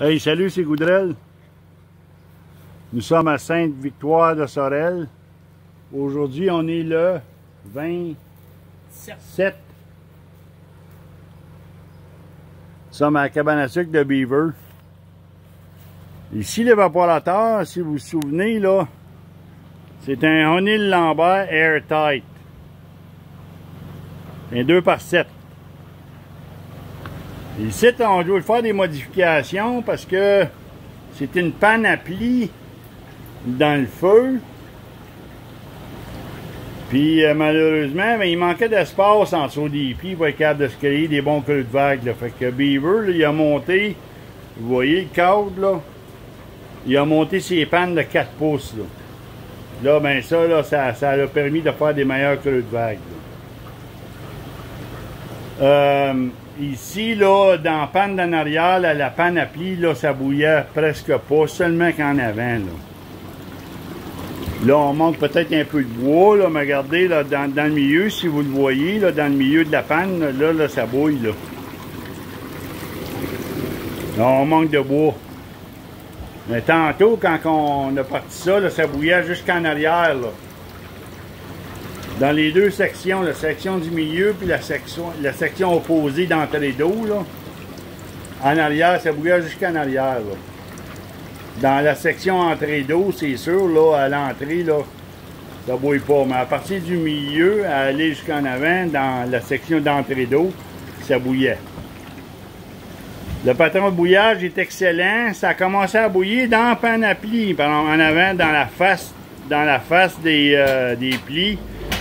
Hey, salut, c'est Goudrel. Nous sommes à Sainte-Victoire de Sorel. Aujourd'hui, on est le 27. Nous sommes à la cabane à sucre de Beaver. Ici, l'évaporateur, si vous vous souvenez, là, c'est un O'Neill Lambert Airtight. Un 2x7. Ici, on doit faire des modifications parce que c'est une panne à plis dans le feu. Puis malheureusement, ben, il manquait d'espace en dessous des plis pour être capable de se créer des bons creux de vague. Là. Fait que Beaver, là, il a monté, vous voyez le câble, là, il a monté ses pannes de 4 pouces. Là, ben ça, là, ça a permis de faire des meilleurs creux de vague. Ici, là, dans la panne d'en arrière, là, la panne à plis, là, ça bouillait presque pas, seulement qu'en avant, là. Là, on manque peut-être un peu de bois, là, mais regardez, là, dans le milieu, si vous le voyez, là, dans le milieu de la panne, là, ça bouille, là. Là, on manque de bois. Mais tantôt, quand on a parti ça, là, ça bouillait jusqu'en arrière, là. Dans les deux sections, la section du milieu puis la section opposée d'entrée d'eau, là, en arrière, ça bouillait jusqu'en arrière. Là. Dans la section entrée d'eau, c'est sûr, là, à l'entrée, là, ça bouille pas. Mais à partir du milieu, à aller jusqu'en avant, dans la section d'entrée d'eau, ça bouillait. Le patron de bouillage est excellent. Ça a commencé à bouillir dans la panne à plis, en avant, dans la face des plis.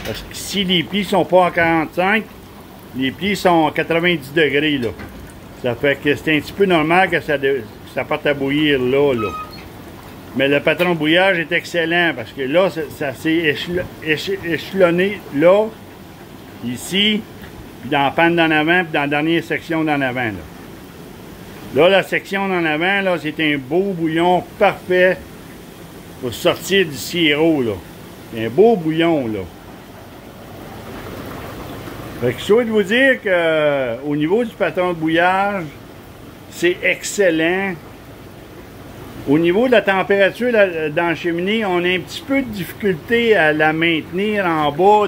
Parce que si les plis sont pas à 45, les plis sont à 90 degrés, là. Ça fait que c'est un petit peu normal que ça parte à bouillir là. Mais le patron de bouillage est excellent parce que là, ça s'est échelonné là, ici, puis dans la panne d'en avant, puis dans la dernière section d'en avant, là. Là, la section d'en avant, là, c'est un beau bouillon parfait pour sortir du sirop, là. C'est un beau bouillon, là. Fait que je souhaite vous dire que au niveau du patron de bouillage, c'est excellent. Au niveau de la température dans la cheminée, on a un petit peu de difficulté à la maintenir en bas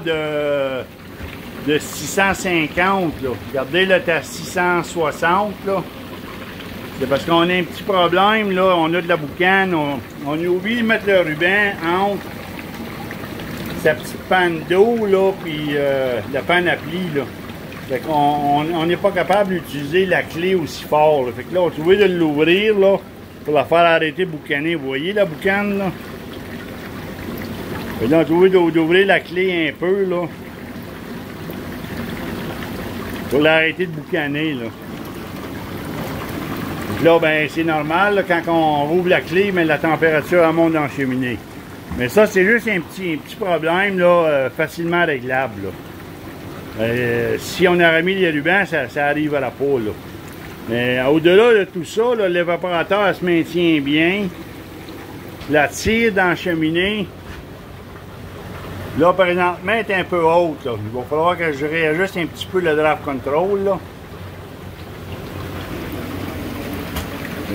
de 650. Là. Regardez, là, t'es à 660. Là. C'est parce qu'on a un petit problème. Là. On a de la boucane. On a oublié de mettre le ruban entre sa petite panne d'eau, là, puis la panne à plis, là. Fait qu'on n'est pas capable d'utiliser la clé aussi fort, là. Fait que là, on a trouvé de l'ouvrir, là, pour la faire arrêter de boucaner. Vous voyez la boucane, là? Fait que là, on a trouvé d'ouvrir la clé un peu, là, pour l'arrêter de boucaner, là. Fait que là, ben, c'est normal, là, quand on ouvre la clé, mais la température elle monte dans la cheminée. Mais ça, c'est juste un petit problème, là, facilement réglable, là. Si on aurait mis les rubans, ça arrivera pas, là. Mais au-delà de tout ça, l'évaporateur se maintient bien. La tire dans la cheminée, là, présentement, est un peu haute, là. Il va falloir que je réajuste un petit peu le draft control, là.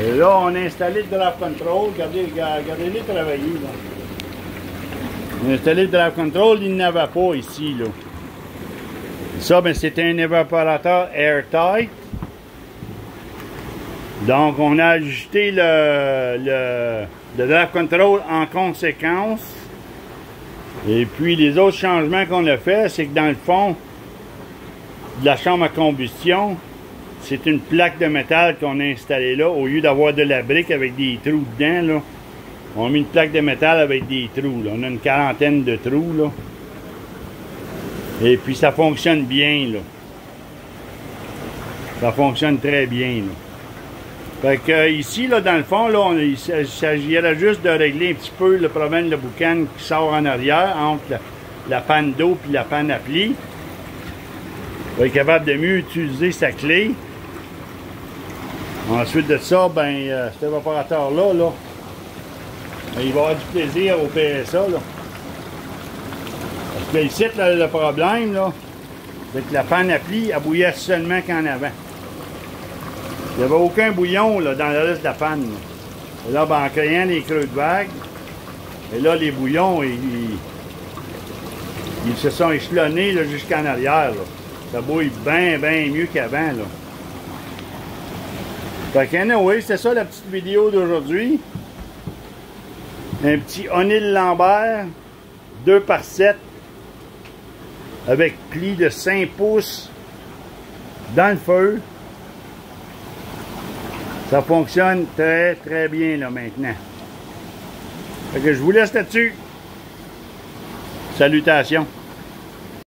Et là, on a installé le draft control. Regardez-les travailler, là. On a installé le draft control, il n'avait pas ici, là. Ça, ben, c'est un évaporateur airtight. Donc, on a ajusté le draft control en conséquence. Et puis, les autres changements qu'on a fait, c'est que dans le fond de la chambre à combustion, c'est une plaque de métal qu'on a installée là, au lieu d'avoir de la brique avec des trous dedans, là. On a mis une plaque de métal avec des trous, là. On a une quarantaine de trous, là. Et puis, ça fonctionne bien, là. Ça fonctionne très bien, là. Fait que ici, là, dans le fond, là, il s'agirait juste de régler un petit peu le problème de boucane qui sort en arrière, entre la panne d'eau et la panne à plis. On va être capable de mieux utiliser sa clé. Ensuite de ça, ben, cet évaporateur-là, là, il va avoir du plaisir au PSA, là. Parce que ici, là, le problème, là, c'est que la panne à plis, elle bouillait seulement qu'en avant. Il n'y avait aucun bouillon là, dans le reste de la panne. Là. Et là, ben, en créant les creux de vague, et là, les bouillons, ils se sont échelonnés jusqu'en arrière. Là. Ça bouille bien, bien mieux qu'avant. Fait que, anyway, c'était ça la petite vidéo d'aujourd'hui. Un petit O'Neill Lambert 2x7 avec pli de 5 pouces dans le feu. Ça fonctionne très très bien là maintenant. Fait que je vous laisse là-dessus. Salutations.